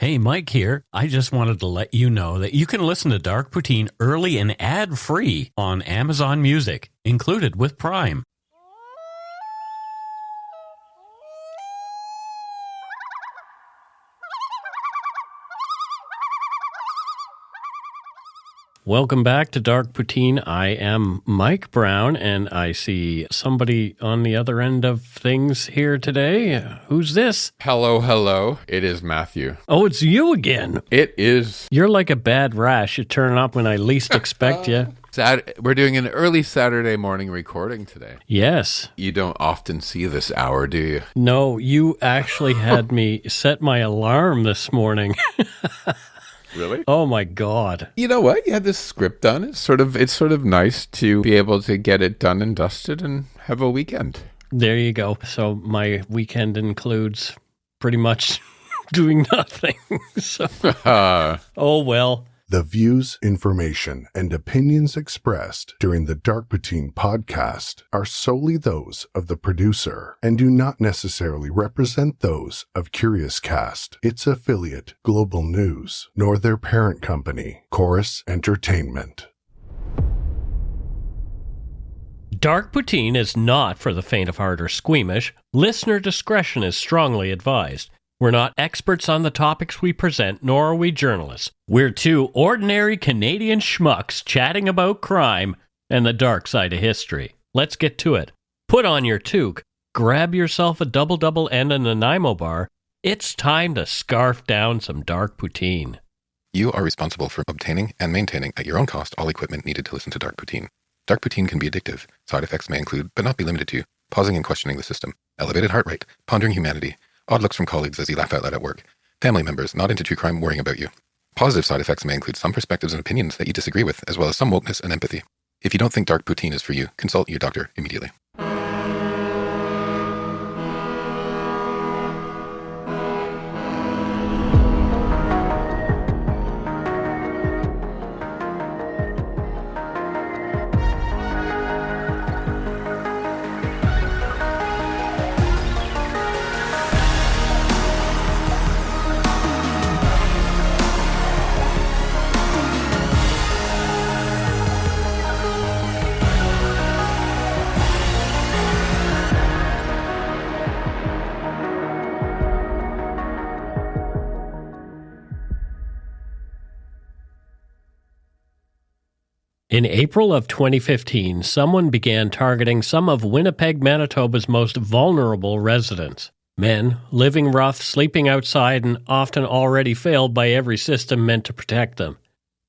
Hey, Mike here. I just wanted to let you know that you can listen to Dark Poutine early and ad-free on Amazon Music, included with Prime. Welcome back to Dark Poutine. I am Mike Brown, and I see somebody on the other end of things here today. Who's this? Hello. It is Matthew. Oh, it's you again. It is. You're like a bad rash. You turn up when I least expect you. We're doing an early Saturday morning recording today. Yes. You don't often see this hour, do you? No, you actually had me set my alarm this morning. Really? Oh my God. You know what? You had this script done. It's sort of nice to be able to get it done and dusted and have a weekend. There you go. So my weekend includes pretty much doing nothing. Oh well. The views, information, and opinions expressed during the Dark Poutine podcast are solely those of the producer and do not necessarily represent those of Curious Cast, its affiliate, Global News, nor their parent company, Chorus Entertainment. Dark Poutine is not for the faint of heart or squeamish. Listener discretion is strongly advised. We're not experts on the topics we present, nor are we journalists. We're two ordinary Canadian schmucks chatting about crime and the dark side of history. Let's get to it. Put on your toque, grab yourself a double and a Nanaimo bar. It's time to scarf down some Dark Poutine. You are responsible for obtaining and maintaining at your own cost all equipment needed to listen to Dark Poutine. Dark Poutine can be addictive. Side effects may include, but not be limited to, pausing and questioning the system, elevated heart rate, pondering humanity, odd looks from colleagues as you laugh out loud at work, family members not into true crime worrying about you. Positive side effects may include some perspectives and opinions that you disagree with, as well as some wokeness and empathy. If you don't think Dark Poutine is for you, consult your doctor immediately. In April of 2015, someone began targeting some of Winnipeg, Manitoba's most vulnerable residents. Men, living rough, sleeping outside, and often already failed by every system meant to protect them.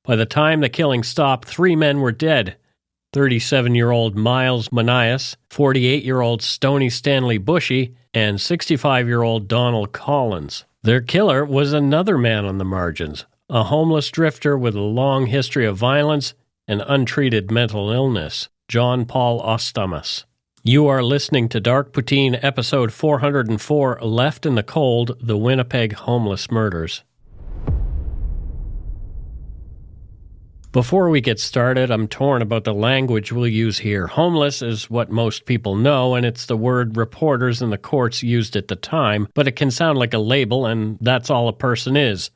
By the time the killing stopped, 3 men were dead. 37-year-old Miles Monias, 48-year-old Stony Stanley Bushie, and 65-year-old Donald Collins. Their killer was another man on the margins, a homeless drifter with a long history of violence and untreated mental illness, John Paul Ostamas. You are listening to Dark Poutine, episode 404, Left in the Cold, The Winnipeg Homeless Murders. Before we get started, I'm torn about the language we'll use here. Homeless is what most people know, and it's the word reporters in the courts used at the time, but it can sound like a label, and that's all a person is.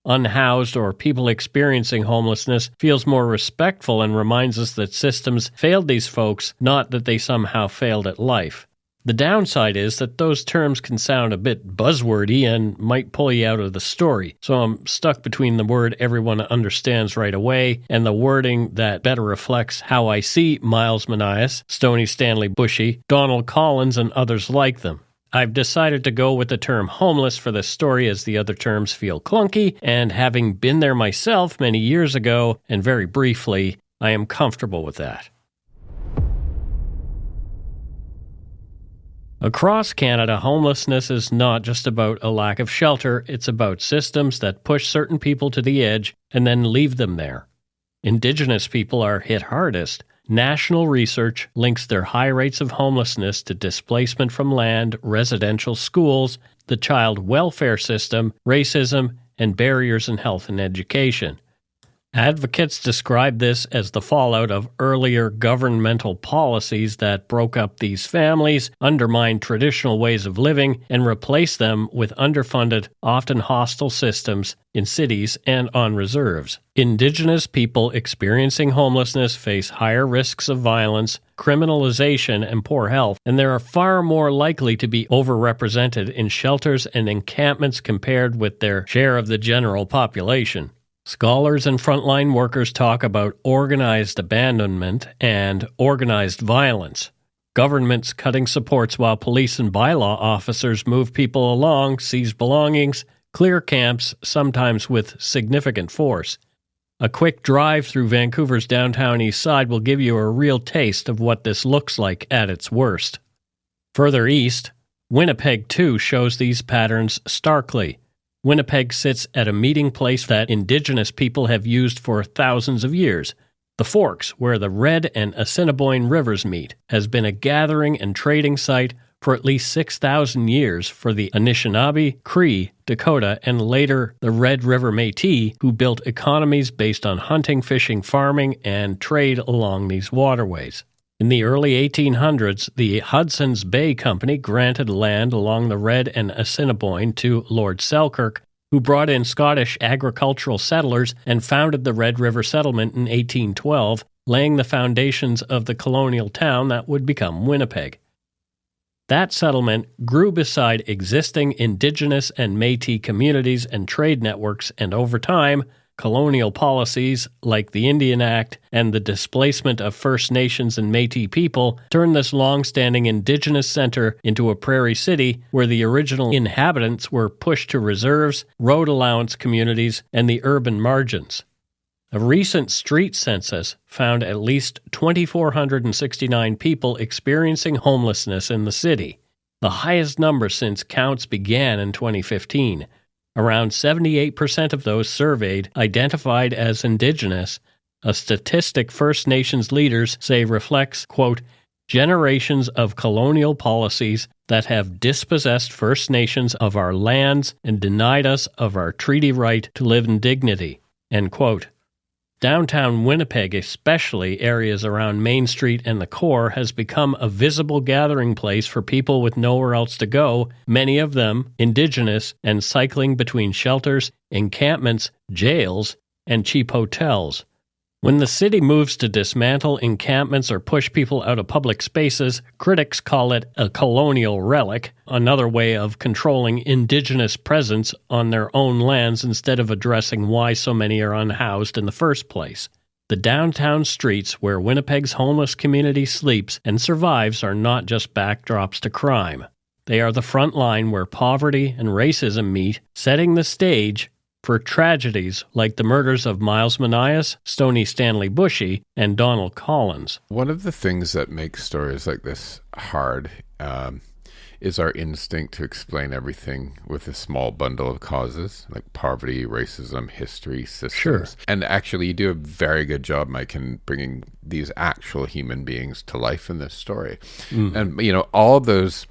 Unhoused or people experiencing homelessness feels more respectful and reminds us that systems failed these folks, not that they somehow failed at life. The downside is that those terms can sound a bit buzzwordy and might pull you out of the story, so I'm stuck between the word everyone understands right away and the wording that better reflects how I see Miles Monias, Stony Stanley Bushie, Donald Collins, and others like them. I've decided to go with the term homeless for this story as the other terms feel clunky, and having been there myself many years ago, and very briefly, I am comfortable with that. Across Canada, homelessness is not just about a lack of shelter, it's about systems that push certain people to the edge and then leave them there. Indigenous people are hit hardest. National research links their high rates of homelessness to displacement from land, residential schools, the child welfare system, racism, and barriers in health and education. Advocates describe this as the fallout of earlier governmental policies that broke up these families, undermined traditional ways of living, and replaced them with underfunded, often hostile systems in cities and on reserves. Indigenous people experiencing homelessness face higher risks of violence, criminalization, and poor health, and they are far more likely to be overrepresented in shelters and encampments compared with their share of the general population. Scholars and frontline workers talk about organized abandonment and organized violence. Governments cutting supports while police and bylaw officers move people along, seize belongings, clear camps, sometimes with significant force. A quick drive through Vancouver's downtown east side will give you a real taste of what this looks like at its worst. Further east, Winnipeg too shows these patterns starkly. Winnipeg sits at a meeting place that Indigenous people have used for thousands of years. The Forks, where the Red and Assiniboine rivers meet, has been a gathering and trading site for at least 6,000 years for the Anishinaabe, Cree, Dakota, and later the Red River Métis, who built economies based on hunting, fishing, farming, and trade along these waterways. In the early 1800s, the Hudson's Bay Company granted land along the Red and Assiniboine to Lord Selkirk, who brought in Scottish agricultural settlers and founded the Red River Settlement in 1812, laying the foundations of the colonial town that would become Winnipeg. That settlement grew beside existing Indigenous and Métis communities and trade networks, and over time, colonial policies like the Indian Act and the displacement of First Nations and Métis people turned this long-standing Indigenous center into a prairie city where the original inhabitants were pushed to reserves, road allowance communities, and the urban margins. A recent street census found at least 2,469 people experiencing homelessness in the city, the highest number since counts began in 2015. Around 78% of those surveyed identified as Indigenous, a statistic First Nations leaders say reflects, quote, generations of colonial policies that have dispossessed First Nations of our lands and denied us of our treaty right to live in dignity, end quote. Downtown Winnipeg, especially areas around Main Street and the core, has become a visible gathering place for people with nowhere else to go, many of them Indigenous and cycling between shelters, encampments, jails, and cheap hotels. When the city moves to dismantle encampments or push people out of public spaces, critics call it a colonial relic, another way of controlling Indigenous presence on their own lands instead of addressing why so many are unhoused in the first place. The downtown streets where Winnipeg's homeless community sleeps and survives are not just backdrops to crime. They are the front line where poverty and racism meet, setting the stage for tragedies like the murders of Miles Monias, Stony Stanley Bushie, and Donald Collins. One of the things that makes stories like this hard is our instinct to explain everything with a small bundle of causes, like poverty, racism, history, systems. Sure. And actually, you do a very good job, Mike, in bringing these actual human beings to life in this story. Mm. And, you know, all those,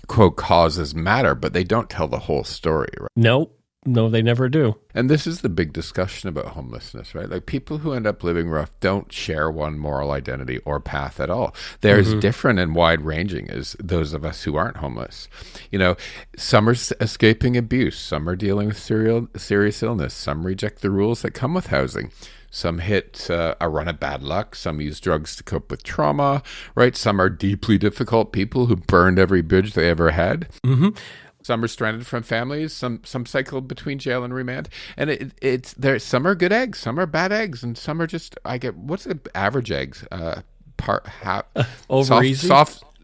quote, causes matter, but they don't tell the whole story, right? Nope. No, they never do. And this is the big discussion about homelessness, right? Like, people who end up living rough don't share one moral identity or path at all. They're as different and wide-ranging as those of us who aren't homeless. You know, some are escaping abuse. Some are dealing with serious illness. Some reject the rules that come with housing. Some hit a run of bad luck. Some use drugs to cope with trauma, right? Some are deeply difficult people who burned every bridge they ever had. Mm-hmm. Some are stranded from families. Some cycle between jail and remand. And it's there. Some are good eggs. Some are bad eggs. And some are just, what's the average eggs? Over easy?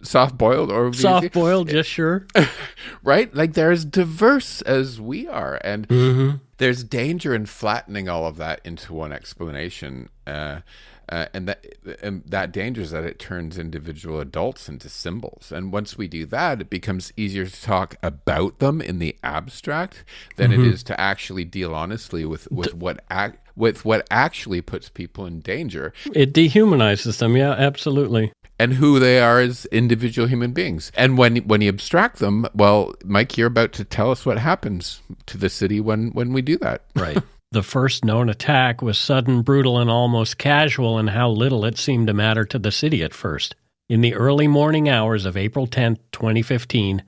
Soft boiled or soft boiled, just sure. Right? Like, they're as diverse as we are. And there's danger in flattening all of that into one explanation. And that danger is that it turns individual adults into symbols. And once we do that, it becomes easier to talk about them in the abstract than it is to actually deal honestly with what actually puts people in danger. It dehumanizes them, yeah, absolutely. And who they are as individual human beings. And when you abstract them, well, Mike, you're about to tell us what happens to the city when we do that. Right. The first known attack was sudden, brutal, and almost casual in how little it seemed to matter to the city at first. In the early morning hours of April 10, 2015,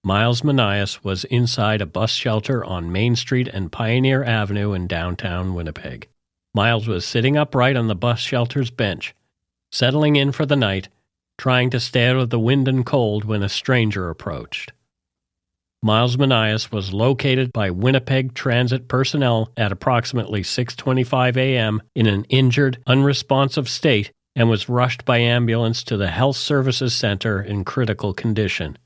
Miles Monias was inside a bus shelter on Main Street and Pioneer Avenue in downtown Winnipeg. Miles was sitting upright on the bus shelter's bench, settling in for the night, trying to stay out of the wind and cold when a stranger approached. Miles Monias was located by Winnipeg Transit personnel at approximately 6:25 a.m. in an injured, unresponsive state and was rushed by ambulance to the Health Services Center in critical condition.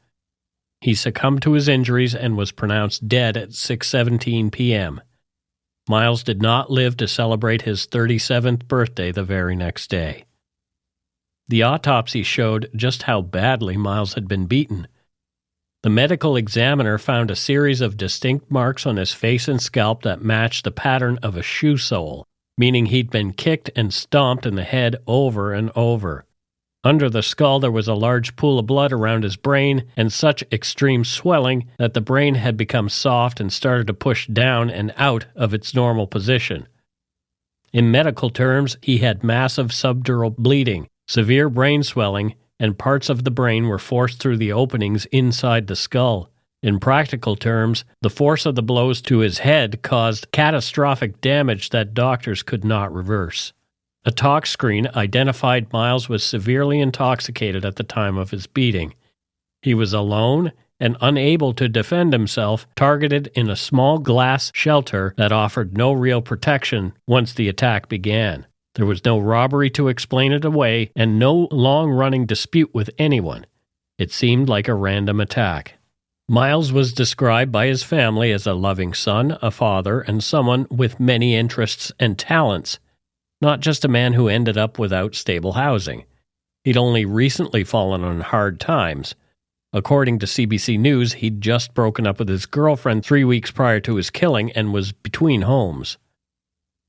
He succumbed to his injuries and was pronounced dead at 6:17 p.m. Miles did not live to celebrate his 37th birthday the very next day. The autopsy showed just how badly Miles had been beaten. The medical examiner found a series of distinct marks on his face and scalp that matched the pattern of a shoe sole, meaning he'd been kicked and stomped in the head over and over. Under the skull there was a large pool of blood around his brain and such extreme swelling that the brain had become soft and started to push down and out of its normal position. In medical terms, he had massive subdural bleeding, severe brain swelling, and parts of the brain were forced through the openings inside the skull. In practical terms, the force of the blows to his head caused catastrophic damage that doctors could not reverse. A tox screen identified Miles was severely intoxicated at the time of his beating. He was alone and unable to defend himself, targeted in a small glass shelter that offered no real protection once the attack began. There was no robbery to explain it away and no long-running dispute with anyone. It seemed like a random attack. Miles was described by his family as a loving son, a father, and someone with many interests and talents, not just a man who ended up without stable housing. He'd only recently fallen on hard times. According to CBC News, he'd just broken up with his girlfriend 3 weeks prior to his killing and was between homes.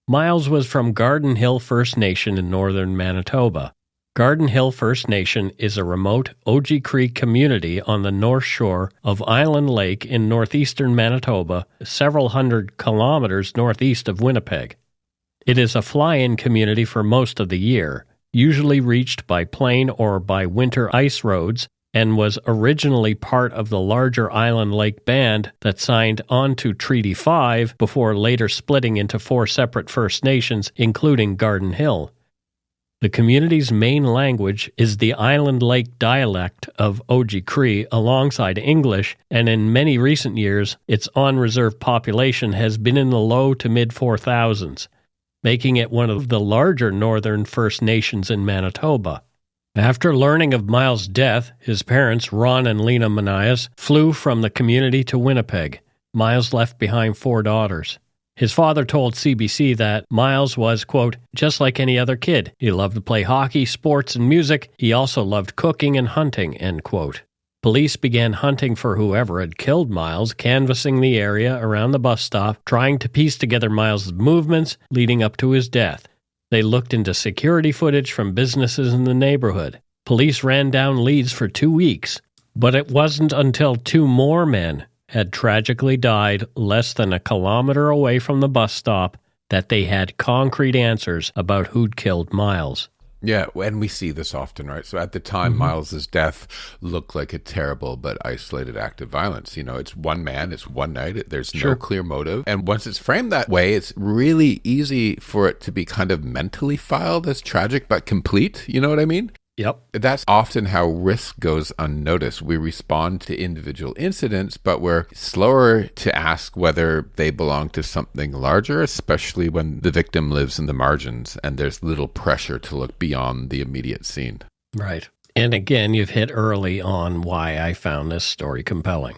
Miles was from Garden Hill First Nation in northern Manitoba. Garden Hill First Nation is a remote Oji Creek community on the north shore of Island Lake in northeastern Manitoba, several hundred kilometers northeast of Winnipeg. It is a fly-in community for most of the year, usually reached by plane or by winter ice roads, and was originally part of the larger Island Lake Band that signed on to Treaty 5 before later splitting into 4 separate First Nations, including Garden Hill. The community's main language is the Island Lake dialect of Oji Cree alongside English, and in many recent years, its on-reserve population has been in the low to mid-4,000s, making it one of the larger northern First Nations in Manitoba. After learning of Miles' death, his parents, Ron and Lena Monias, flew from the community to Winnipeg. Miles left behind 4 daughters. His father told CBC that Miles was, quote, just like any other kid. He loved to play hockey, sports, and music. He also loved cooking and hunting, end quote. Police began hunting for whoever had killed Miles, canvassing the area around the bus stop, trying to piece together Miles' movements leading up to his death. They looked into security footage from businesses in the neighborhood. Police ran down leads for 2 weeks, but it wasn't until 2 more men had tragically died less than a kilometer away from the bus stop that they had concrete answers about who'd killed Miles. Yeah, and we see this often, right? So at the time, Miles's death looked like a terrible but isolated act of violence. You know, it's one man, it's one night, there's no clear motive. And once it's framed that way, it's really easy for it to be kind of mentally filed as tragic but complete. You know what I mean? Yep. That's often how risk goes unnoticed. We respond to individual incidents, but we're slower to ask whether they belong to something larger, especially when the victim lives in the margins and there's little pressure to look beyond the immediate scene. Right. And again, you've hit early on why I found this story compelling.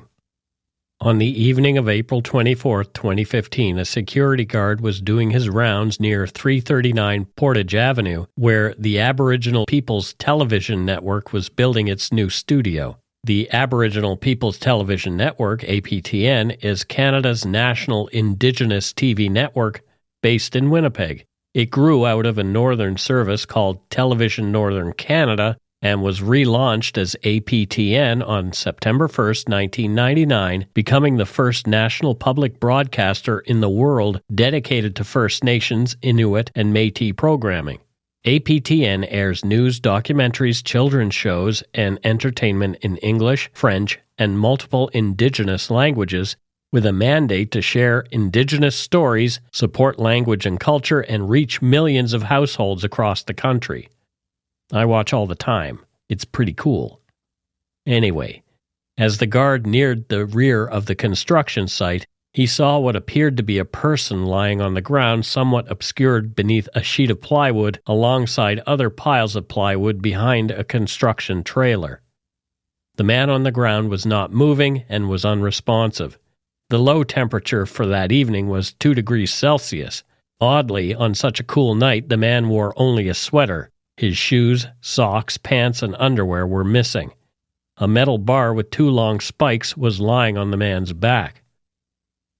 On the evening of April 24, 2015, a security guard was doing his rounds near 339 Portage Avenue, where the Aboriginal People's Television Network was building its new studio. The Aboriginal People's Television Network, APTN, is Canada's national Indigenous TV network based in Winnipeg. It grew out of a northern service called Television Northern Canada and was relaunched as APTN on September 1, 1999, becoming the first national public broadcaster in the world dedicated to First Nations, Inuit, and Métis programming. APTN airs news, documentaries, children's shows, and entertainment in English, French, and multiple Indigenous languages, with a mandate to share Indigenous stories, support language and culture, and reach millions of households across the country. I watch all the time. It's pretty cool. Anyway, as the guard neared the rear of the construction site, he saw what appeared to be a person lying on the ground, somewhat obscured beneath a sheet of plywood alongside other piles of plywood behind a construction trailer. The man on the ground was not moving and was unresponsive. The low temperature for that evening was 2 degrees Celsius. Oddly, on such a cool night, the man wore only a sweater. His shoes, socks, pants, and underwear were missing. A metal bar with 2 long spikes was lying on the man's back.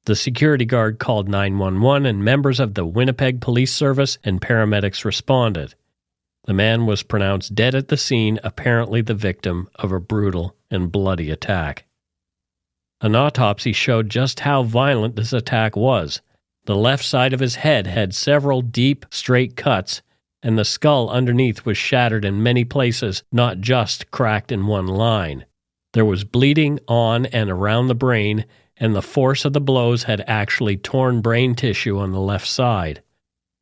The security guard called 911 and members of the Winnipeg Police Service and paramedics responded. The man was pronounced dead at the scene, apparently the victim of a brutal and bloody attack. An autopsy showed just how violent this attack was. The left side of his head had several deep, straight cuts, and the skull underneath was shattered in many places, not just cracked in one line. There was bleeding on and around the brain, and the force of the blows had actually torn brain tissue on the left side.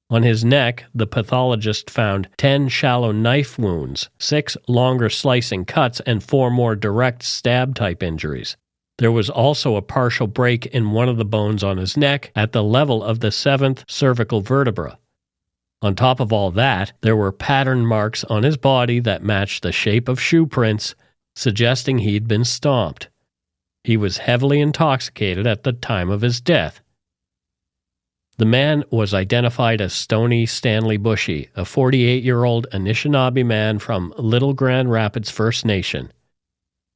On his neck, the pathologist found 10 shallow knife wounds, 6 longer slicing cuts, and 4 more direct stab-type injuries. There was also a partial break in one of the bones on his neck at the level of the 7th cervical vertebra. On top of all that, there were pattern marks on his body that matched the shape of shoe prints, suggesting he'd been stomped. He was heavily intoxicated at the time of his death. The man was identified as Stony Stanley Bushie, a 48-year-old Anishinaabe man from Little Grand Rapids First Nation.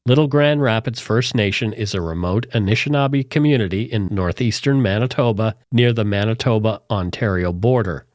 Little Grand Rapids First Nation is a remote Anishinaabe community in northeastern Manitoba near the Manitoba-Ontario border.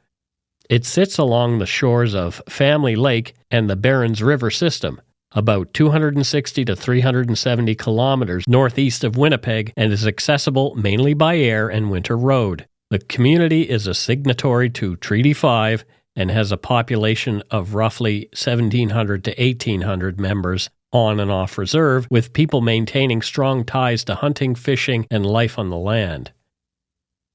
It sits along the shores of Family Lake and the Barrens River system, about 260 to 370 kilometers northeast of Winnipeg, and is accessible mainly by air and winter road. The community is a signatory to Treaty 5 and has a population of roughly 1,700 to 1,800 members on and off reserve, with people maintaining strong ties to hunting, fishing, and life on the land.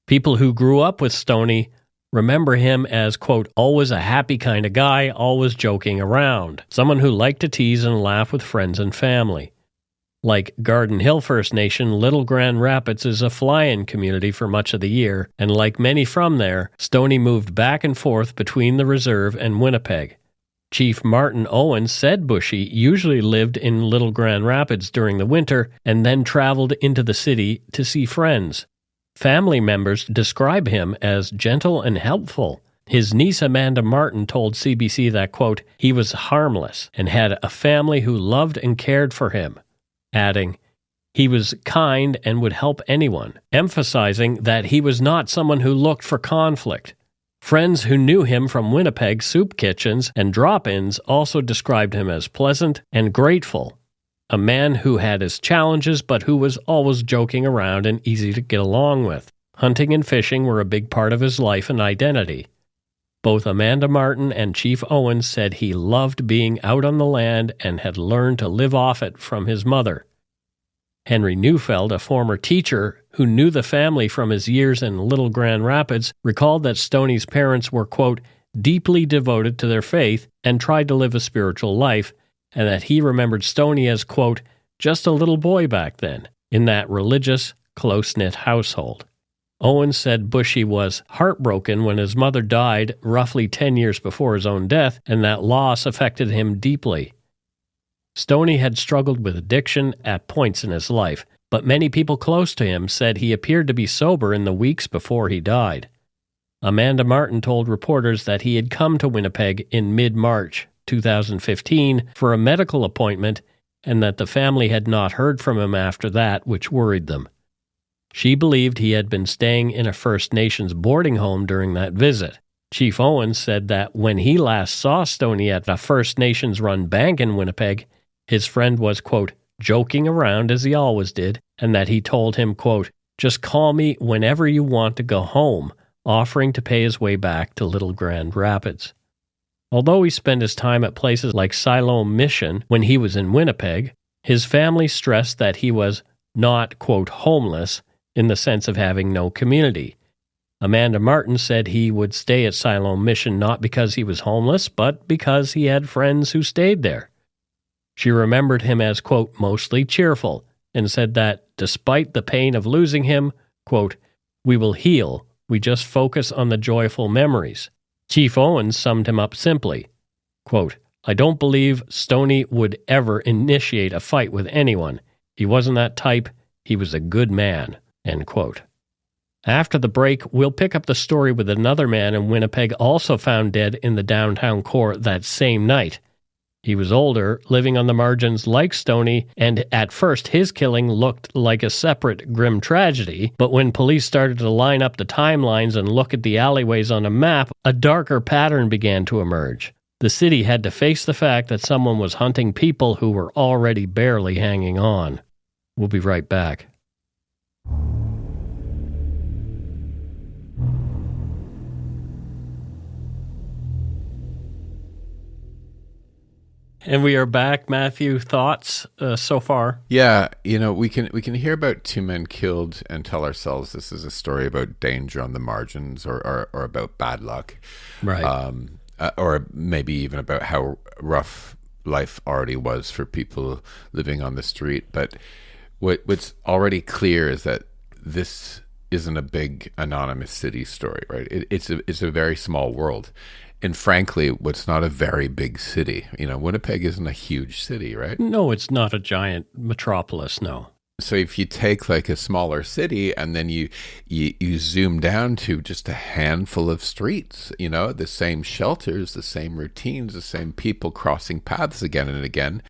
People who grew up with Stony remember him as, quote, always a happy kind of guy, always joking around, someone who liked to tease and laugh with friends and family. Like Garden Hill First Nation, Little Grand Rapids is a fly-in community for much of the year, and like many from there, Stony moved back and forth between the reserve and Winnipeg. Chief Martin Owens said Bushie usually lived in Little Grand Rapids during the winter and then traveled into the city to see friends. Family members describe him as gentle and helpful. His niece Amanda Martin told CBC that, quote, he was harmless and had a family who loved and cared for him, adding, he was kind and would help anyone, emphasizing that he was not someone who looked for conflict. Friends who knew him from Winnipeg soup kitchens and drop-ins also described him as pleasant and grateful. A man who had his challenges, but who was always joking around and easy to get along with. Hunting and fishing were a big part of his life and identity. Both Amanda Martin and Chief Owens said he loved being out on the land and had learned to live off it from his mother. Henry Neufeld, a former teacher who knew the family from his years in Little Grand Rapids, recalled that Stony's parents were, quote, deeply devoted to their faith and tried to live a spiritual life, and that he remembered Stony as, quote, just a little boy back then, in that religious, close-knit household. Owens said Bushie was heartbroken when his mother died roughly 10 years before his own death, and that loss affected him deeply. Stony had struggled with addiction at points in his life, but many people close to him said he appeared to be sober in the weeks before he died. Amanda Martin told reporters that he had come to Winnipeg in mid-March 2015 for a medical appointment, and that the family had not heard from him after that, which worried them. She believed he had been staying in a First Nations boarding home during that visit. Chief Owens said that when he last saw Stony at a First Nations-run bank in Winnipeg, his friend was, quote, joking around as he always did, and that he told him, quote, just call me whenever you want to go home, offering to pay his way back to Little Grand Rapids. Although he spent his time at places like Siloam Mission when he was in Winnipeg, his family stressed that he was not, quote, homeless in the sense of having no community. Amanda Martin said he would stay at Siloam Mission not because he was homeless, but because he had friends who stayed there. She remembered him as, quote, mostly cheerful, and said that, despite the pain of losing him, quote, we will heal, we just focus on the joyful memories. Chief Owens summed him up simply, quote, I don't believe Stony would ever initiate a fight with anyone. He wasn't that type, he was a good man, end quote. After the break, we'll pick up the story with another man in Winnipeg also found dead in the downtown core that same night. He was older, living on the margins like Stony, and at first his killing looked like a separate grim tragedy, but when police started to line up the timelines and look at the alleyways on a map, a darker pattern began to emerge. The city had to face the fact that someone was hunting people who were already barely hanging on. We'll be right back. And we are back. Matthew, thoughts so far? Yeah, we can hear about two men killed and tell ourselves this is a story about danger on the margins or about bad luck. Right. Or maybe even about how rough life already was for people living on the street. But what's already clear is that this isn't a big anonymous city story, right? It's a very small world. And frankly, what's not a very big city. Winnipeg isn't a huge city, right? No, it's not a giant metropolis, no. So if you take like a smaller city and then you zoom down to just a handful of streets, the same shelters, the same routines, the same people crossing paths again and again,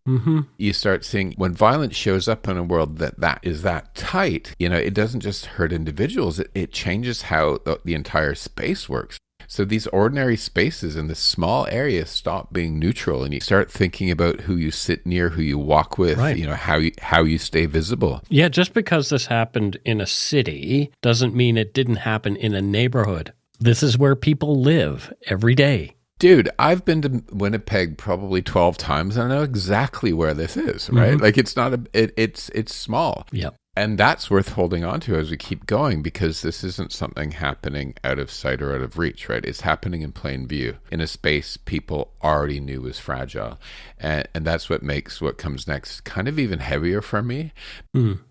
you start seeing when violence shows up in a world that is that tight, it doesn't just hurt individuals, it changes how the entire space works. So these ordinary spaces in this small area stop being neutral, and you start thinking about who you sit near, who you walk with, right. How you stay visible. Yeah, just because this happened in a city doesn't mean it didn't happen in a neighborhood. This is where people live every day. Dude, I've been to Winnipeg probably 12 times, and I know exactly where this is, right? Like it's not it's small. Yep. And that's worth holding on to as we keep going, because this isn't something happening out of sight or out of reach, right? It's happening in plain view in a space people already knew was fragile. And that's what makes what comes next kind of even heavier for me.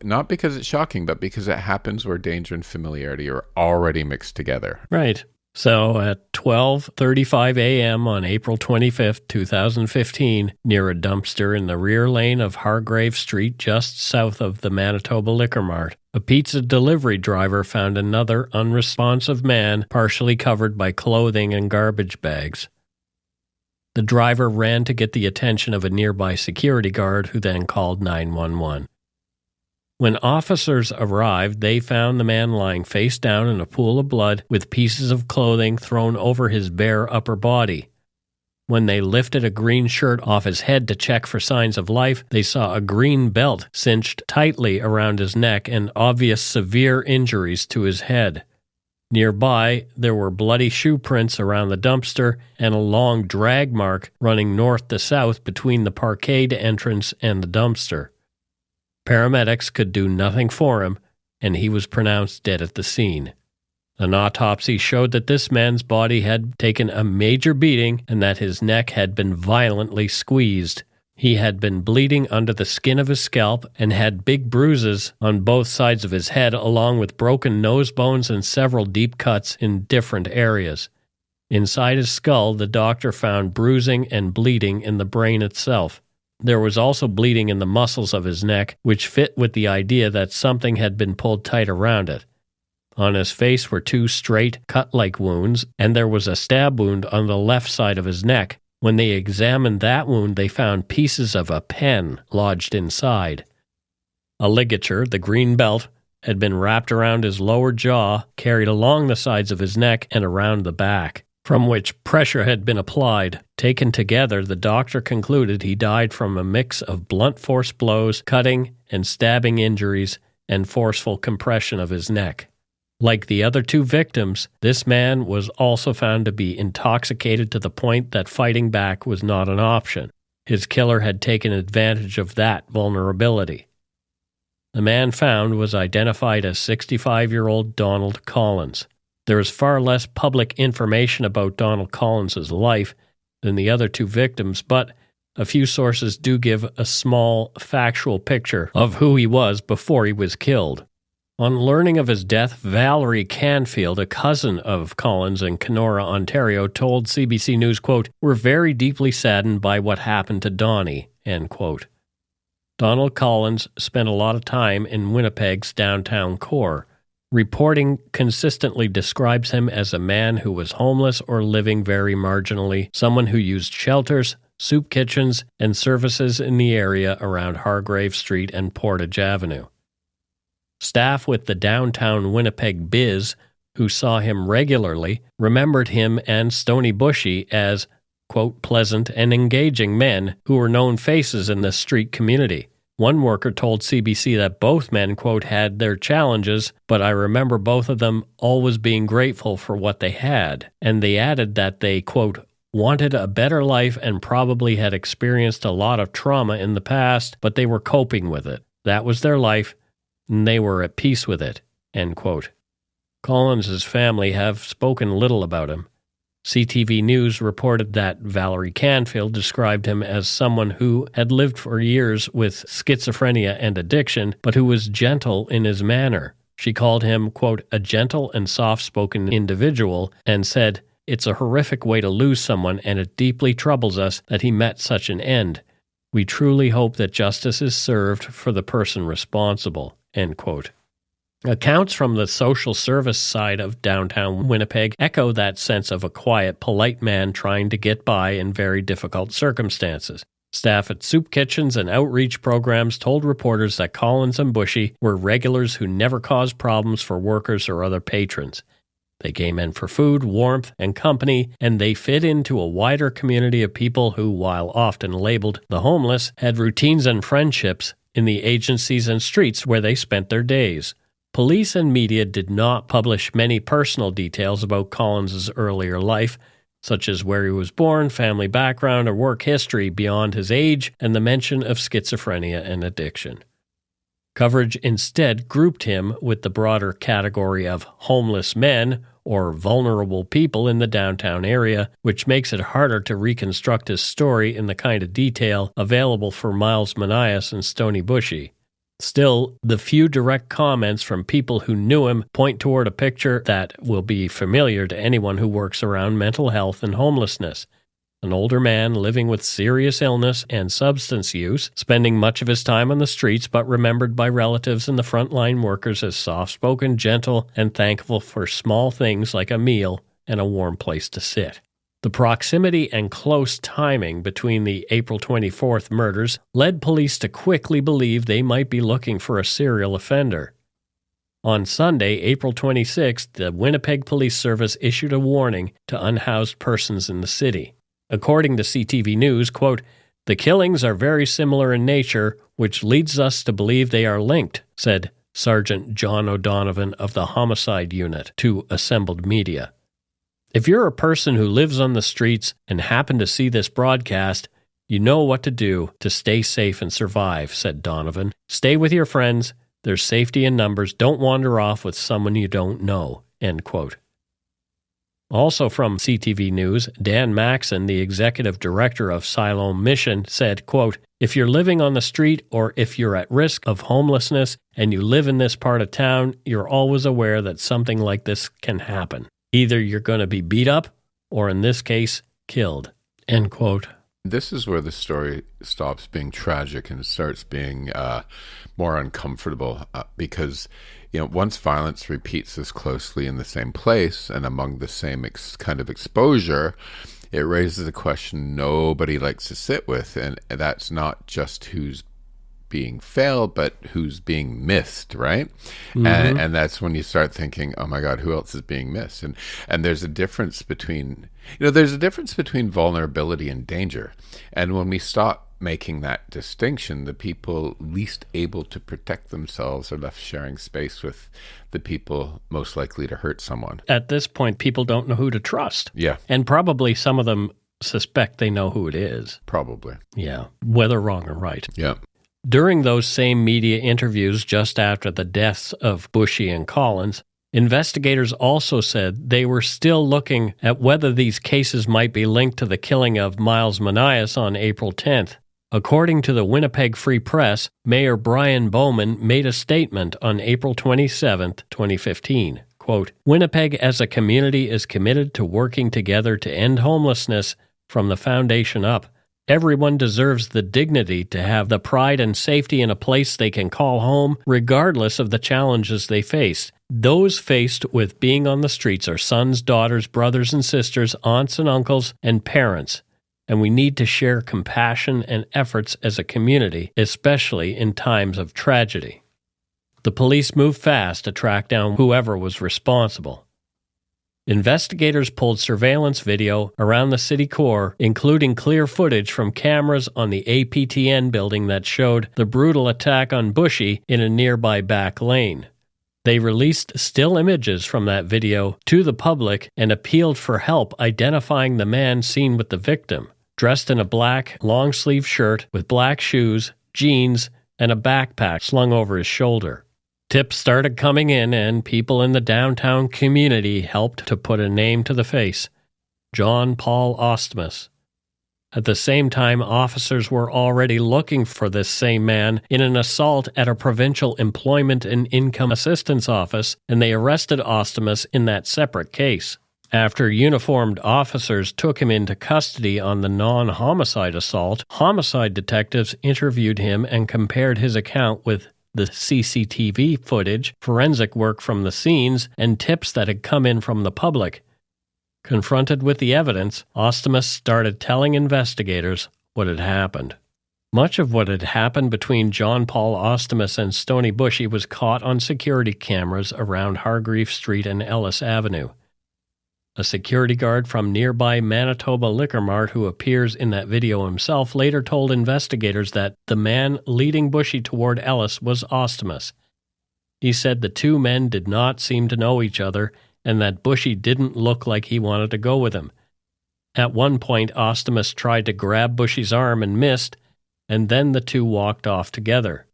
Not because it's shocking, but because it happens where danger and familiarity are already mixed together. Right. So at 12:35 a.m. on April 25th, 2015, near a dumpster in the rear lane of Hargrave Street just south of the Manitoba Liquor Mart, a pizza delivery driver found another unresponsive man partially covered by clothing and garbage bags. The driver ran to get the attention of a nearby security guard who then called 911. When officers arrived, they found the man lying face down in a pool of blood with pieces of clothing thrown over his bare upper body. When they lifted a green shirt off his head to check for signs of life, they saw a green belt cinched tightly around his neck and obvious severe injuries to his head. Nearby, there were bloody shoe prints around the dumpster and a long drag mark running north to south between the parkade entrance and the dumpster. Paramedics could do nothing for him, and he was pronounced dead at the scene. An autopsy showed that this man's body had taken a major beating and that his neck had been violently squeezed. He had been bleeding under the skin of his scalp and had big bruises on both sides of his head, along with broken nose bones and several deep cuts in different areas. Inside his skull, the doctor found bruising and bleeding in the brain itself. There was also bleeding in the muscles of his neck, which fit with the idea that something had been pulled tight around it. On his face were two straight, cut-like wounds, and there was a stab wound on the left side of his neck. When they examined that wound, they found pieces of a pen lodged inside. A ligature, the green belt, had been wrapped around his lower jaw, carried along the sides of his neck, and around the back. from which pressure had been applied. Taken together, the doctor concluded he died from a mix of blunt force blows, cutting and stabbing injuries, and forceful compression of his neck. Like the other two victims, this man was also found to be intoxicated to the point that fighting back was not an option. His killer had taken advantage of that vulnerability. The man found was identified as 65-year-old Donald Collins. There is far less public information about Donald Collins' life than the other two victims, but a few sources do give a small factual picture of who he was before he was killed. On learning of his death, Valerie Canfield, a cousin of Collins in Kenora, Ontario, told CBC News, quote, "We're very deeply saddened by what happened to Donnie," end quote. Donald Collins spent a lot of time in Winnipeg's downtown core. Reporting consistently describes him as a man who was homeless or living very marginally, someone who used shelters, soup kitchens, and services in the area around Hargrave Street and Portage Avenue. Staff with the downtown Winnipeg Biz, who saw him regularly, remembered him and Stony Bushie as, quote, pleasant and engaging men who were known faces in the street community. One worker told CBC that both men, quote, had their challenges, but I remember both of them always being grateful for what they had. And they added that they, quote, wanted a better life and probably had experienced a lot of trauma in the past, but they were coping with it. That was their life, and they were at peace with it, end quote. Collins' family have spoken little about him. CTV News reported that Valerie Canfield described him as someone who had lived for years with schizophrenia and addiction, but who was gentle in his manner. She called him, quote, a gentle and soft-spoken individual, and said, "It's a horrific way to lose someone, and it deeply troubles us that he met such an end. We truly hope that justice is served for the person responsible," end quote. Accounts from the social service side of downtown Winnipeg echo that sense of a quiet, polite man trying to get by in very difficult circumstances. Staff at soup kitchens and outreach programs told reporters that Collins and Bushie were regulars who never caused problems for workers or other patrons. They came in for food, warmth, and company, and they fit into a wider community of people who, while often labeled the homeless, had routines and friendships in the agencies and streets where they spent their days. Police and media did not publish many personal details about Collins' earlier life, such as where he was born, family background, or work history beyond his age, and the mention of schizophrenia and addiction. Coverage instead grouped him with the broader category of homeless men or vulnerable people in the downtown area, which makes it harder to reconstruct his story in the kind of detail available for Miles Monias and Stony Bushie. Still, the few direct comments from people who knew him point toward a picture that will be familiar to anyone who works around mental health and homelessness. An older man living with serious illness and substance use, spending much of his time on the streets but remembered by relatives and the frontline workers as soft-spoken, gentle, and thankful for small things like a meal and a warm place to sit. The proximity and close timing between the April 24th murders led police to quickly believe they might be looking for a serial offender. On Sunday, April 26th, the Winnipeg Police Service issued a warning to unhoused persons in the city. According to CTV News, quote, "The killings are very similar in nature, which leads us to believe they are linked," said Sergeant John O'Donovan of the Homicide Unit to assembled media. "If you're a person who lives on the streets and happen to see this broadcast, you know what to do to stay safe and survive," said Donovan. "Stay with your friends. There's safety in numbers. Don't wander off with someone you don't know," end quote. Also from CTV News, Dan Maxon, the executive director of Siloam Mission, said, quote, "If you're living on the street or if you're at risk of homelessness and you live in this part of town, you're always aware that something like this can happen. Either you're going to be beat up or, in this case, killed," end quote. This is where the story stops being tragic and starts being more uncomfortable because, once violence repeats this closely in the same place and among the same kind of exposure, it raises a question nobody likes to sit with, and that's not just who's being failed, but who's being missed, right? And that's when you start thinking, oh my God, who else is being missed? And there's a difference between, vulnerability and danger. And when we stop making that distinction, the people least able to protect themselves are left sharing space with the people most likely to hurt someone. At this point, people don't know who to trust. Yeah. And probably some of them suspect they know who it is. Probably. Yeah, whether wrong or right. Yeah. During those same media interviews just after the deaths of Bushie and Collins, investigators also said they were still looking at whether these cases might be linked to the killing of Miles Monias on April 10th. According to the Winnipeg Free Press, Mayor Brian Bowman made a statement on April 27, 2015. Quote, "Winnipeg as a community is committed to working together to end homelessness from the foundation up. Everyone deserves the dignity to have the pride and safety in a place they can call home, regardless of the challenges they face. Those faced with being on the streets are sons, daughters, brothers and sisters, aunts and uncles, and parents. And we need to share compassion and efforts as a community, especially in times of tragedy." The police moved fast to track down whoever was responsible. Investigators pulled surveillance video around the city core, including clear footage from cameras on the APTN building that showed the brutal attack on Bushie in a nearby back lane. They released still images from that video to the public and appealed for help identifying the man seen with the victim, dressed in a black long-sleeve shirt with black shoes, jeans, and a backpack slung over his shoulder. Tips started coming in, and people in the downtown community helped to put a name to the face: John Paul Ostamas. At the same time, officers were already looking for this same man in an assault at a provincial employment and income assistance office, and they arrested Ostamas in that separate case. After uniformed officers took him into custody on the non-homicide assault, homicide detectives interviewed him and compared his account with the CCTV footage, forensic work from the scenes, and tips that had come in from the public. Confronted with the evidence, Ostamas started telling investigators what had happened. Much of what had happened between John Paul Ostamas and Stony Bushie was caught on security cameras around Hargreave Street and Ellis Avenue. A security guard from nearby Manitoba Liquor Mart who appears in that video himself later told investigators that the man leading Bushie toward Ellis was Ostamas. He said the two men did not seem to know each other and that Bushie didn't look like he wanted to go with him. At one point, Ostamas tried to grab Bushie's arm and missed, and then the two walked off together.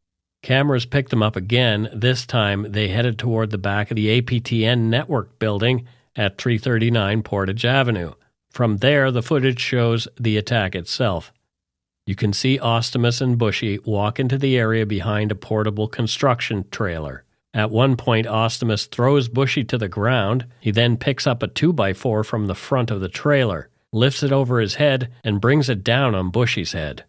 Cameras picked them up again. This time, they headed toward the back of the APTN network building at 339 Portage Avenue. From there, the footage shows the attack itself. You can see Ostamas and Bushie walk into the area behind a portable construction trailer. At one point, Ostamas throws Bushie to the ground. He then picks up a 2x4 from the front of the trailer, lifts it over his head, and brings it down on Bushie's head.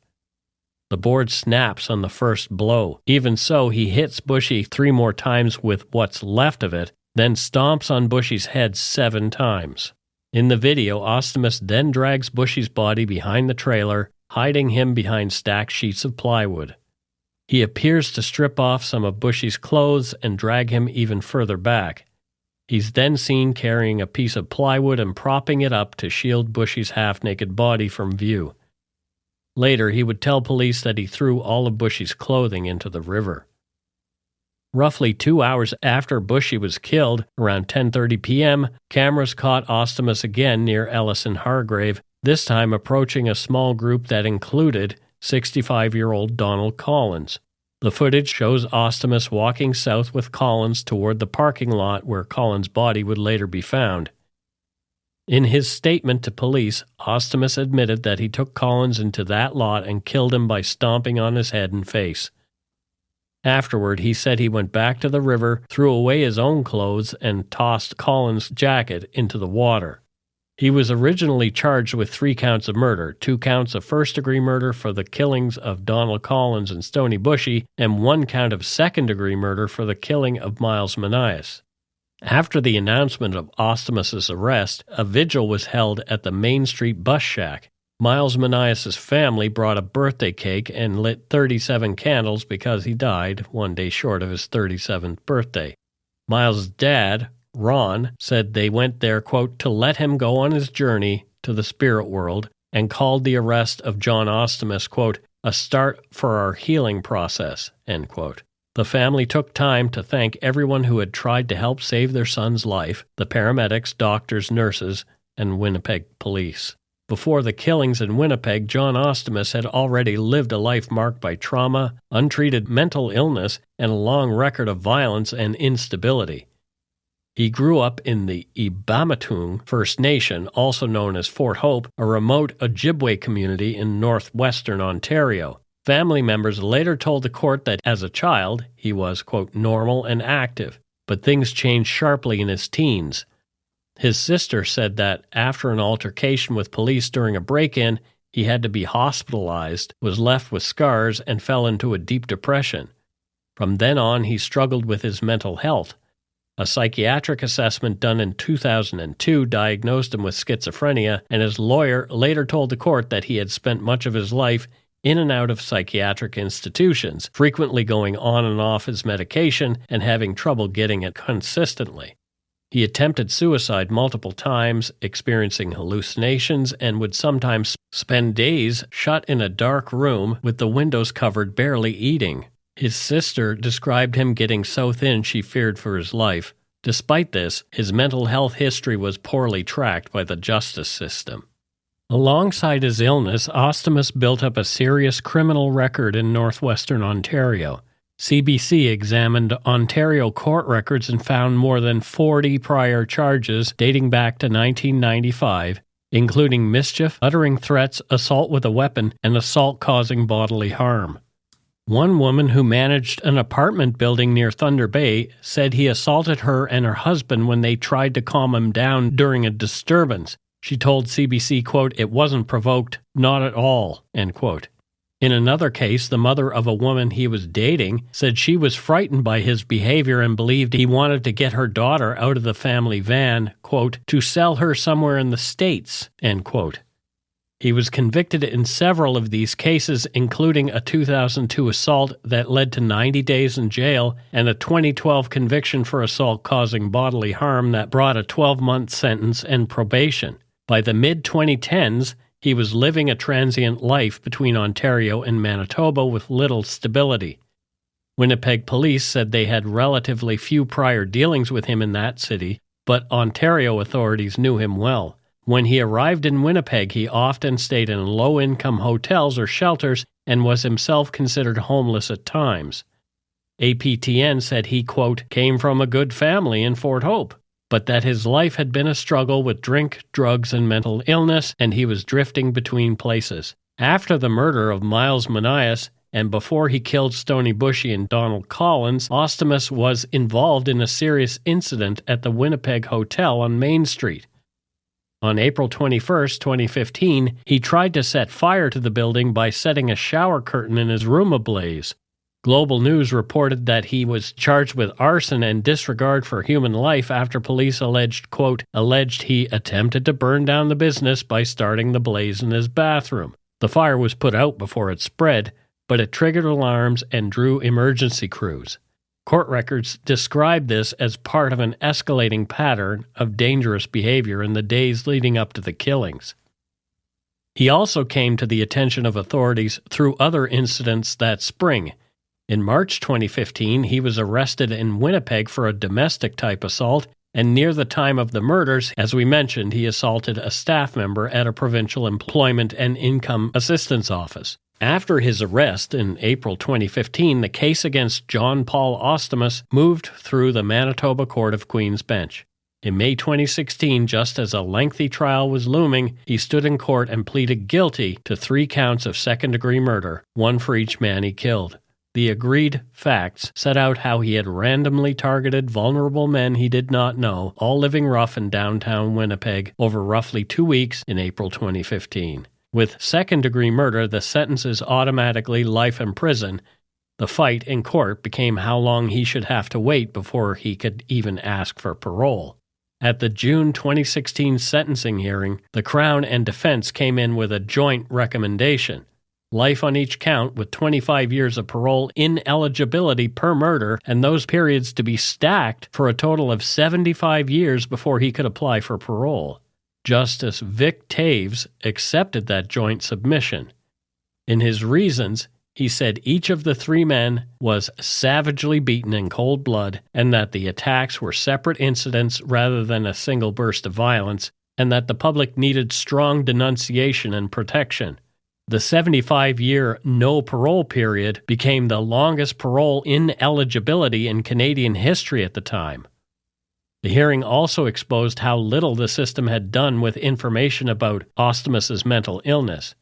The board snaps on the first blow. Even so, he hits Bushie 3 more times with what's left of it, then stomps on Bushie's head 7 times. In the video, Ostamas then drags Bushie's body behind the trailer, hiding him behind stacked sheets of plywood. He appears to strip off some of Bushie's clothes and drag him even further back. He's then seen carrying a piece of plywood and propping it up to shield Bushie's half-naked body from view. Later, he would tell police that he threw all of Bushie's clothing into the river. Roughly 2 hours after Bushie was killed, around 10:30 p.m., cameras caught Ostamas again near Ellis and Hargrave, this time approaching a small group that included 65-year-old Donald Collins. The footage shows Ostamas walking south with Collins toward the parking lot where Collins' body would later be found. In his statement to police, Ostamas admitted that he took Collins into that lot and killed him by stomping on his head and face. Afterward, he said he went back to the river, threw away his own clothes, and tossed Collins' jacket into the water. He was originally charged with 3 counts of murder, 2 counts of first-degree murder for the killings of Donald Collins and Stony Bushie, and 1 count of second-degree murder for the killing of Miles Monias. After the announcement of Ostamas' arrest, a vigil was held at the Main Street bus shack. Miles Monias' family brought a birthday cake and lit 37 candles because he died 1 day short of his 37th birthday. Miles' dad, Ron, said they went there, quote, to let him go on his journey to the spirit world, and called the arrest of John Ostamas, quote, a start for our healing process, end quote. The family took time to thank everyone who had tried to help save their son's life, the paramedics, doctors, nurses, and Winnipeg police. Before the killings in Winnipeg, John Ostamas had already lived a life marked by trauma, untreated mental illness, and a long record of violence and instability. He grew up in the Ibamatung First Nation, also known as Fort Hope, a remote Ojibwe community in northwestern Ontario. Family members later told the court that as a child, he was, quote, normal and active, but things changed sharply in his teens. His sister said that after an altercation with police during a break-in, he had to be hospitalized, was left with scars, and fell into a deep depression. From then on, he struggled with his mental health. A psychiatric assessment done in 2002 diagnosed him with schizophrenia, and his lawyer later told the court that he had spent much of his life in and out of psychiatric institutions, frequently going on and off his medication and having trouble getting it consistently. He attempted suicide multiple times, experiencing hallucinations, and would sometimes spend days shut in a dark room with the windows covered, barely eating. His sister described him getting so thin she feared for his life. Despite this, his mental health history was poorly tracked by the justice system. Alongside his illness, Ostamas built up a serious criminal record in northwestern Ontario. CBC examined Ontario court records and found more than 40 prior charges dating back to 1995, including mischief, uttering threats, assault with a weapon, and assault causing bodily harm. One woman who managed an apartment building near Thunder Bay said he assaulted her and her husband when they tried to calm him down during a disturbance. She told CBC, quote, it wasn't provoked, not at all, end quote. In another case, the mother of a woman he was dating said she was frightened by his behavior and believed he wanted to get her daughter out of the family van, quote, to sell her somewhere in the States, end quote. He was convicted in several of these cases, including a 2002 assault that led to 90 days in jail and a 2012 conviction for assault causing bodily harm that brought a 12-month sentence and probation. By the mid-2010s, he was living a transient life between Ontario and Manitoba with little stability. Winnipeg police said they had relatively few prior dealings with him in that city, but Ontario authorities knew him well. When he arrived in Winnipeg, he often stayed in low-income hotels or shelters and was himself considered homeless at times. APTN said he, quote, came from a good family in Fort Hope, but that his life had been a struggle with drink, drugs, and mental illness, and he was drifting between places. After the murder of Miles Monias, and before he killed Stony Bushie and Donald Collins, Ostamas was involved in a serious incident at the Winnipeg Hotel on Main Street. On April 21, 2015, he tried to set fire to the building by setting a shower curtain in his room ablaze. Global News reported that he was charged with arson and disregard for human life after police alleged he attempted to burn down the business by starting the blaze in his bathroom. The fire was put out before it spread, but it triggered alarms and drew emergency crews. Court records describe this as part of an escalating pattern of dangerous behavior in the days leading up to the killings. He also came to the attention of authorities through other incidents that spring. In March 2015, he was arrested in Winnipeg for a domestic-type assault, and near the time of the murders, as we mentioned, he assaulted a staff member at a provincial employment and income assistance office. After his arrest in April 2015, the case against John Paul Ostamas moved through the Manitoba Court of Queen's Bench. In May 2016, just as a lengthy trial was looming, he stood in court and pleaded guilty to 3 counts of second-degree murder, 1 for each man he killed. The agreed facts set out how he had randomly targeted vulnerable men he did not know, all living rough in downtown Winnipeg, over roughly 2 weeks in April 2015. With second-degree murder, the sentence is automatically life in prison. The fight in court became how long he should have to wait before he could even ask for parole. At the June 2016 sentencing hearing, the Crown and defense came in with a joint recommendation: life on each count with 25 years of parole ineligibility per murder, and those periods to be stacked for a total of 75 years before he could apply for parole. Justice Vic Taves accepted that joint submission. In his reasons, he said each of the three men was savagely beaten in cold blood, and that the attacks were separate incidents rather than a single burst of violence, and that the public needed strong denunciation and protection. The 75-year no parole period became the longest parole ineligibility in Canadian history at the time. The hearing also exposed how little the system had done with information about Ostamas's mental illness.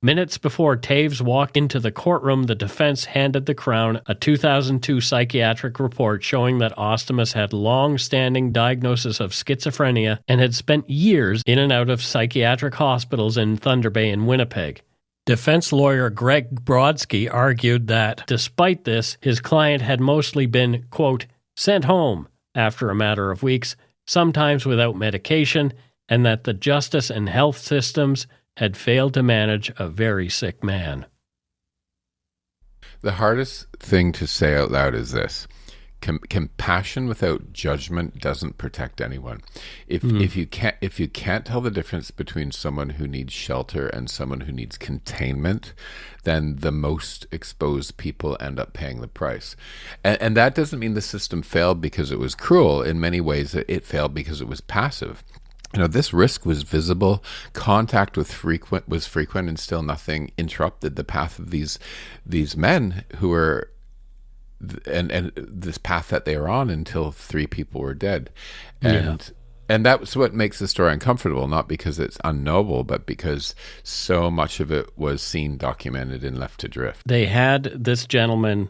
Minutes before Taves walked into the courtroom, the defense handed the Crown a 2002 psychiatric report showing that Ostamas had long-standing diagnosis of schizophrenia and had spent years in and out of psychiatric hospitals in Thunder Bay and Winnipeg. Defense lawyer Greg Brodsky argued that, despite this, his client had mostly been, quote, sent home after a matter of weeks, sometimes without medication, and that the justice and health systems had failed to manage a very sick man. The hardest thing to say out loud is this: compassion without judgment doesn't protect anyone. If you can't tell the difference between someone who needs shelter and someone who needs containment, then the most exposed people end up paying the price. And that doesn't mean the system failed because it was cruel. In many ways, it failed because it was passive. This risk was visible. Contact was frequent, and still nothing interrupted the path of these men who were, and this path that they were on until three people were dead. And that's what makes the story uncomfortable, not because it's unknowable, but because so much of it was seen, documented, and left to drift. They had this gentleman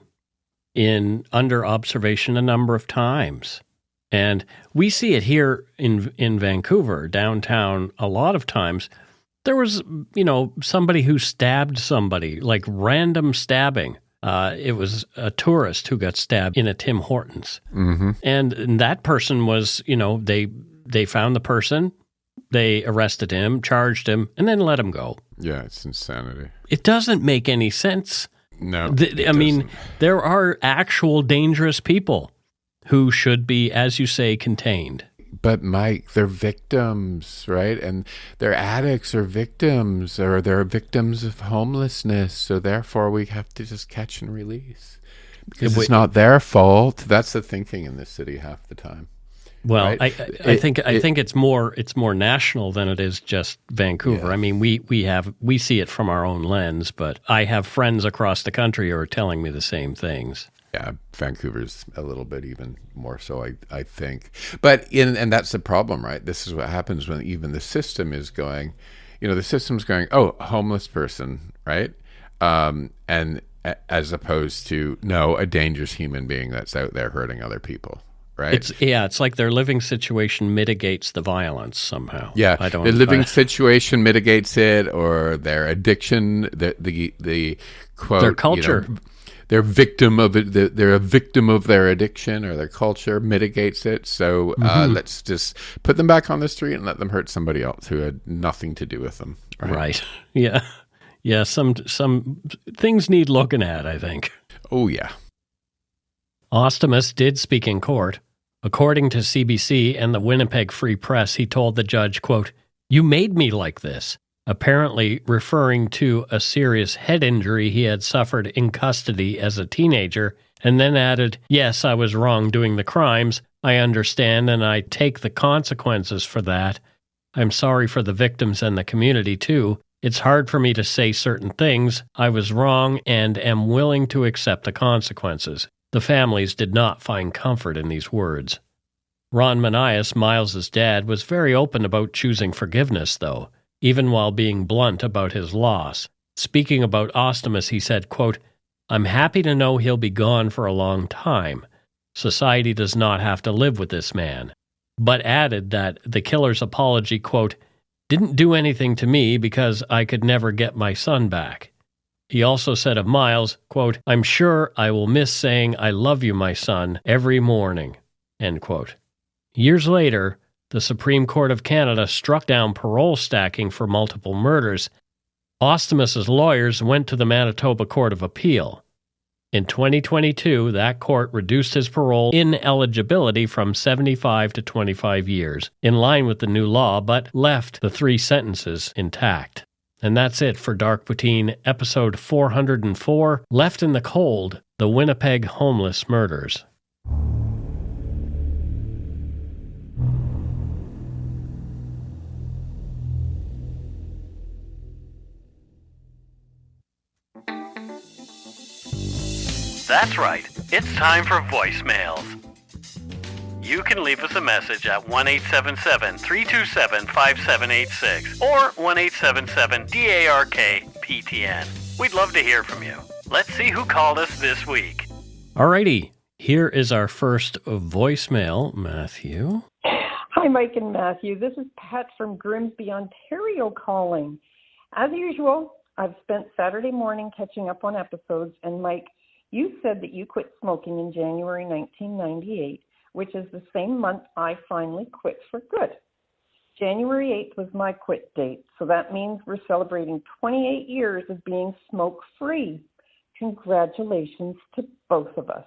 under observation a number of times. And we see it here in Vancouver, downtown, a lot of times. There was, somebody who stabbed somebody, like random stabbing. It was a tourist who got stabbed in a Tim Hortons. Mm-hmm. And that person was, they found the person, they arrested him, charged him, and then let him go. Yeah, it's insanity. It doesn't make any sense. No, I mean, there are actual dangerous people who should be, as you say, contained. But Mike, they're victims, right? And they're addicts or victims, or they're victims of homelessness. So therefore, we have to just catch and release because it's not their fault. That's the thinking in this city half the time. Well, right? I think it's more national than it is just Vancouver. Yeah. I mean, we see it from our own lens, but I have friends across the country who are telling me the same things. Yeah, Vancouver's a little bit even more so, I think. But and that's the problem, right? This is what happens when even the system is going, the system's going, oh, homeless person, right? And as opposed to, no, a dangerous human being that's out there hurting other people, right? It's like their living situation mitigates the violence somehow. Yeah, the living situation mitigates it, or their addiction, the quote, their culture. They're victim of it. They're a victim of their addiction, or their culture mitigates it. So let's just put them back on the street and let them hurt somebody else who had nothing to do with them. Right. Yeah. Yeah. Some things need looking at, I think. Oh yeah. Ostamas did speak in court. According to CBC and the Winnipeg Free Press, he told the judge, quote, "You made me like this," apparently referring to a serious head injury he had suffered in custody as a teenager, and then added, "Yes, I was wrong doing the crimes. I understand, and I take the consequences for that. I'm sorry for the victims and the community, too. It's hard for me to say certain things. I was wrong and am willing to accept the consequences." The families did not find comfort in these words. Ron Monias, Miles's dad, was very open about choosing forgiveness, though, even while being blunt about his loss. Speaking about Ostamas, he said, quote, "I'm happy to know he'll be gone for a long time. Society does not have to live with this man," but added that the killer's apology, quote, "didn't do anything to me because I could never get my son back." He also said of Miles, quote, "I'm sure I will miss saying I love you, my son, every morning," end quote. Years later, The Supreme Court of Canada struck down parole stacking for multiple murders. Ostamas' lawyers went to the Manitoba Court of Appeal. In 2022, that court reduced his parole ineligibility from 75 to 25 years, in line with the new law, but left the 3 sentences intact. And that's it for Dark Poutine, episode 404, Left in the Cold, the Winnipeg Homeless Murders. That's right, it's time for voicemails. You can leave us a message at 1-877-327-5786 or 1-877-DARK-PTN. We'd love to hear from you. Let's see who called us this week. Alrighty, here is our first voicemail, Matthew. Hi, Mike and Matthew. This is Pat from Grimsby, Ontario calling. As usual, I've spent Saturday morning catching up on episodes, and Mike, you said that you quit smoking in January 1998, which is the same month I finally quit for good. January 8th was my quit date, so that means we're celebrating 28 years of being smoke-free. Congratulations to both of us.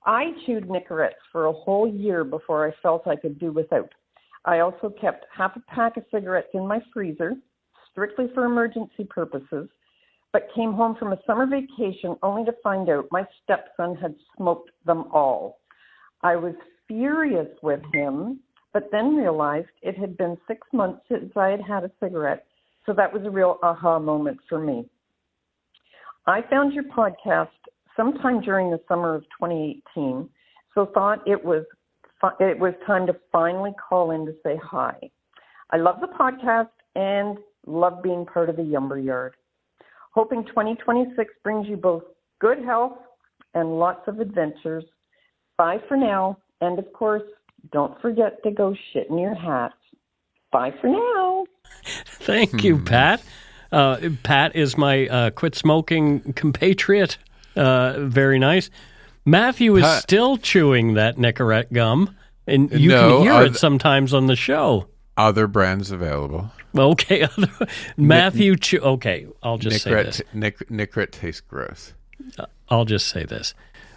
I chewed Nicorettes for a whole year before I felt I could do without. I also kept half a pack of cigarettes in my freezer, strictly for emergency purposes, but came home from a summer vacation only to find out my stepson had smoked them all. I was furious with him, but then realized it had been 6 months since I had had a cigarette, so that was a real aha moment for me. I found your podcast sometime during the summer of 2018, so thought it was time to finally call in to say hi. I love the podcast and love being part of the Yumber Yard. Hoping 2026 brings you both good health and lots of adventures. Bye for now. And of course, don't forget to go shit in your hat. Bye for now. Thank you, Pat. Pat is my quit smoking compatriot. Very nice. Matthew is still chewing that Nicorette gum, and you can hear it sometimes on the show. Other brands available. Okay, Matthew. Okay, I'll just say this. Nicorette tastes gross. I'll just say this.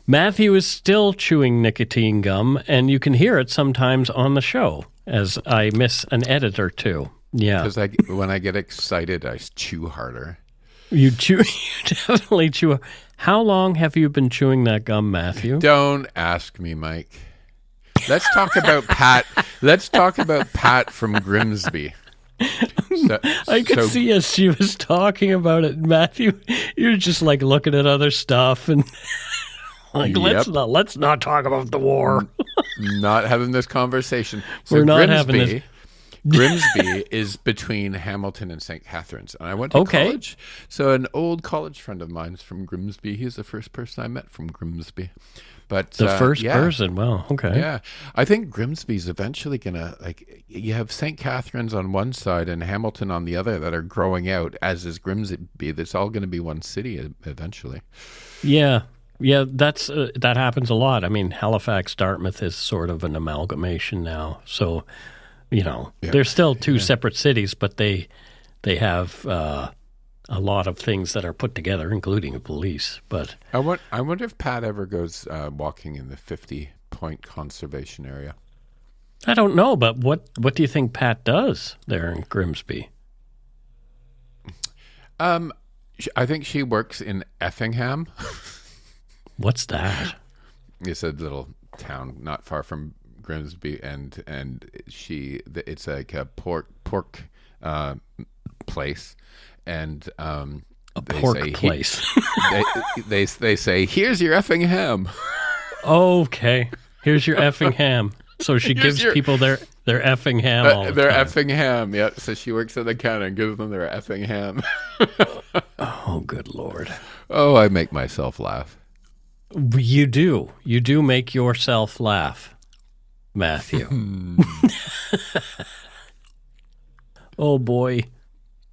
Matthew is still chewing nicotine gum, and you can hear it sometimes on the show as I miss an edit or two. Yeah, because when I get excited, I chew harder. You definitely chew. How long have you been chewing that gum, Matthew? Don't ask me, Mike. Let's talk about Pat. Let's talk about Pat from Grimsby. I could see as she was talking about it, Matthew. You're just like looking at other stuff and like, let's not talk about the war. Not having this conversation. So we're not having this. Grimsby is between Hamilton and St. Catharines. And I went to college. So an old college friend of mine is from Grimsby. He's the first person I met from Grimsby. But the first person, wow, okay. Yeah. I think Grimsby's eventually going to, you have St. Catharines on one side and Hamilton on the other that are growing out, as is Grimsby. That's all going to be one city eventually. Yeah. Yeah, that happens a lot. I mean, Halifax, Dartmouth is sort of an amalgamation now. So, they're still two separate cities, but they have a lot of things that are put together, including a police. But I wonder if Pat ever goes walking in the 50-point conservation area. I don't know, but what do you think Pat does there in Grimsby? I think she works in Effingham. What's that? It's a little town not far from Grimsby, and it's like a pork place, and a pork place. They say, "Here's your Effingham." Okay, here's your Effingham. So she gives people their Effingham all the their time. Effingham, yeah. So she works at the counter and gives them their Effingham. Oh, good Lord. Oh, I make myself laugh. You do. You do make yourself laugh, Matthew. Oh, boy.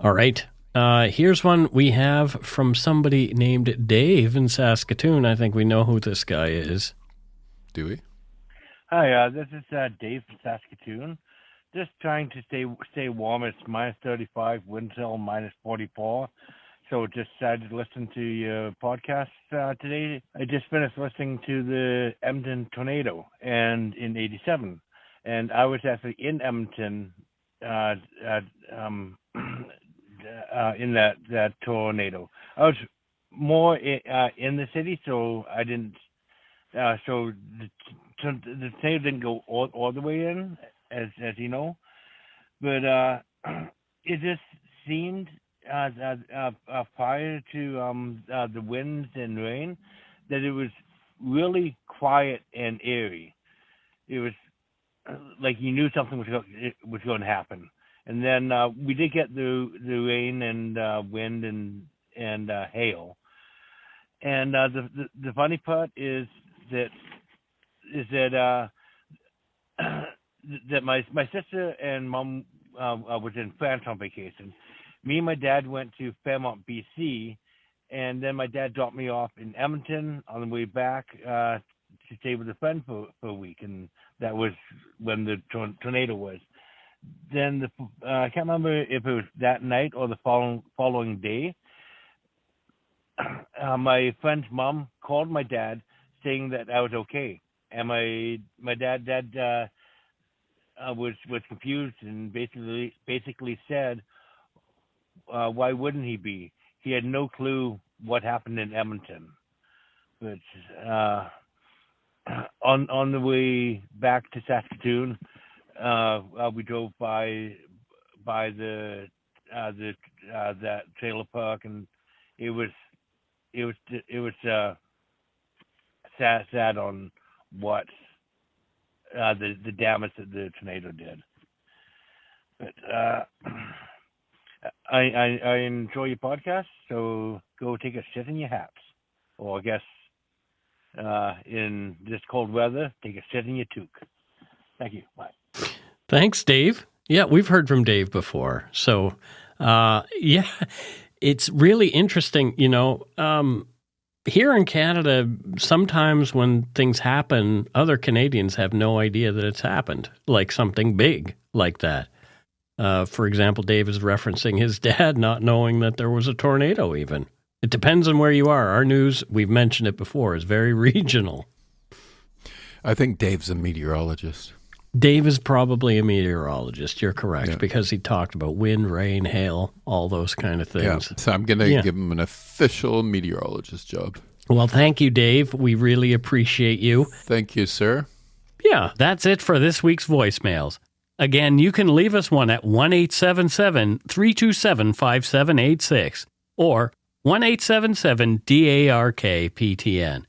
All right. Here's one we have from somebody named Dave in Saskatoon. I think we know who this guy is. Do we? Hi, this is Dave from Saskatoon. just trying to stay warm. It's minus 35, wind chill minus 44. So just decided to listen to your podcast today. I just finished listening to the Edmonton tornado and in '87, and I was actually in Edmonton in that tornado. I was more in the city, so I didn't. So the tornado didn't go all the way in, as you know, but it just seemed prior to the winds and rain that it was really quiet and airy. It was like you knew something was going to happen. And then we did get the rain and wind and hail. And the funny part is that that my sister and mom was in France on vacation. Me and my dad went to Fairmont, BC, and then my dad dropped me off in Edmonton on the way back to stay with a friend for a week, and that was when the tornado was. Then I can't remember if it was that night or the following day. My friend's mom called my dad saying that I was okay, and my dad was confused and basically said, why wouldn't he be? He had no clue what happened in Edmonton. But on the way back to Saskatoon, we drove by that trailer park, and it was sad on what the damage that the tornado did. But I enjoy your podcast, so go take a shit in your hats, or I guess in this cold weather, take a shit in your toque. Thank you. Bye. Thanks, Dave. Yeah, we've heard from Dave before. So, yeah, it's really interesting. You know, here in Canada, sometimes when things happen, other Canadians have no idea that it's happened, like something big like that. For example, Dave is referencing his dad not knowing that there was a tornado even. It depends on where you are. Our news, we've mentioned it before, is very regional. I think Dave's a meteorologist. Dave is probably a meteorologist. You're correct, because he talked about wind, rain, hail, all those kind of things. Yeah. So I'm going to give him an official meteorologist job. Well, thank you, Dave. We really appreciate you. Thank you, sir. Yeah, that's it for this week's voicemails. Again, you can leave us one at 1-877-327-5786 or 1-877-DARK-PTN.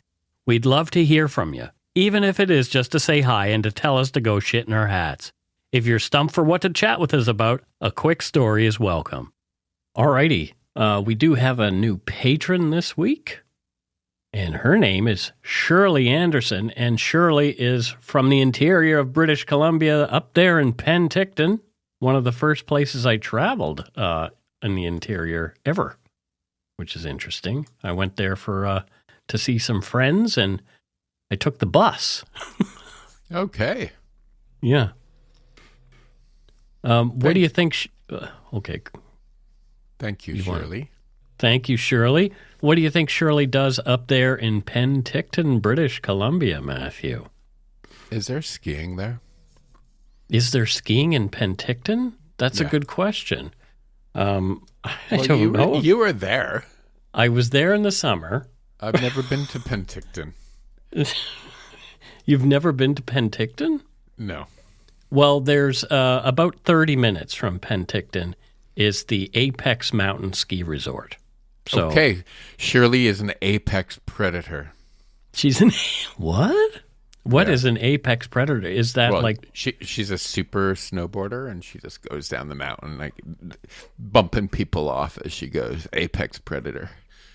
We'd love to hear from you, even if it is just to say hi and to tell us to go shit in our hats. If you're stumped for what to chat with us about, a quick story is welcome. Alrighty, we do have a new patron this week, and her name is Shirley Anderson, and Shirley is from the interior of British Columbia up there in Penticton, one of the first places I traveled in the interior ever, which is interesting. I went there for to see some friends, and I took the bus. Okay. Yeah. What do you think? Okay. Thank you, Shirley. Thank you, Shirley. What do you think Shirley does up there in Penticton, British Columbia, Matthew? Is there skiing there? Is there skiing in Penticton? That's a good question. I don't know. You were there. I was there in the summer. I've never been to Penticton. You've never been to Penticton? No. Well, there's about 30 minutes from Penticton is the Apex Mountain Ski Resort. So, okay. Shirley is an apex predator. She's an... What? What is an apex predator? Is that like... She's a super snowboarder, and she just goes down the mountain, like bumping people off as she goes. Apex predator.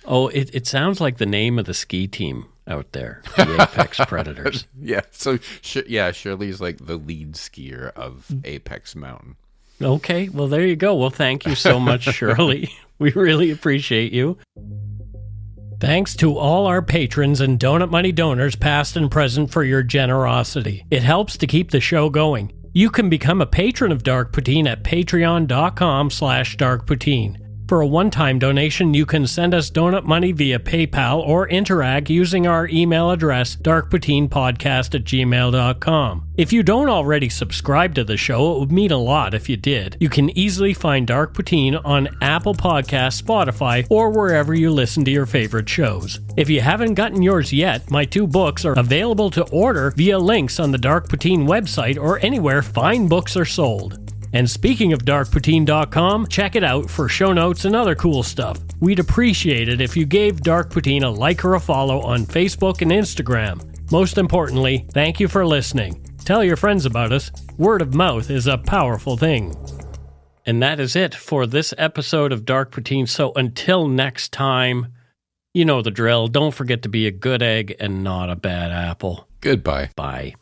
Oh, it sounds like the name of the ski team out there, the Apex Predators. Yeah, so Shirley's like the lead skier of Apex Mountain. Okay, well, there you go. Well, thank you so much, Shirley. We really appreciate you. Thanks to all our patrons and Donut Money donors, past and present, for your generosity. It helps to keep the show going. You can become a patron of Dark Poutine at patreon.com/darkpoutine. For a one-time donation, you can send us donut money via PayPal or interact using our email address, darkpoutinepodcast@gmail.com. If you don't already subscribe to the show, it would mean a lot if you did. You can easily find Dark Poutine on Apple Podcasts, Spotify, or wherever you listen to your favorite shows. If you haven't gotten yours yet, my 2 books are available to order via links on the Dark Poutine website or anywhere fine books are sold. And speaking of darkpoutine.com, check it out for show notes and other cool stuff. We'd appreciate it if you gave Dark Poutine a like or a follow on Facebook and Instagram. Most importantly, thank you for listening. Tell your friends about us. Word of mouth is a powerful thing. And that is it for this episode of Dark Poutine. So until next time, you know the drill. Don't forget to be a good egg and not a bad apple. Goodbye. Bye.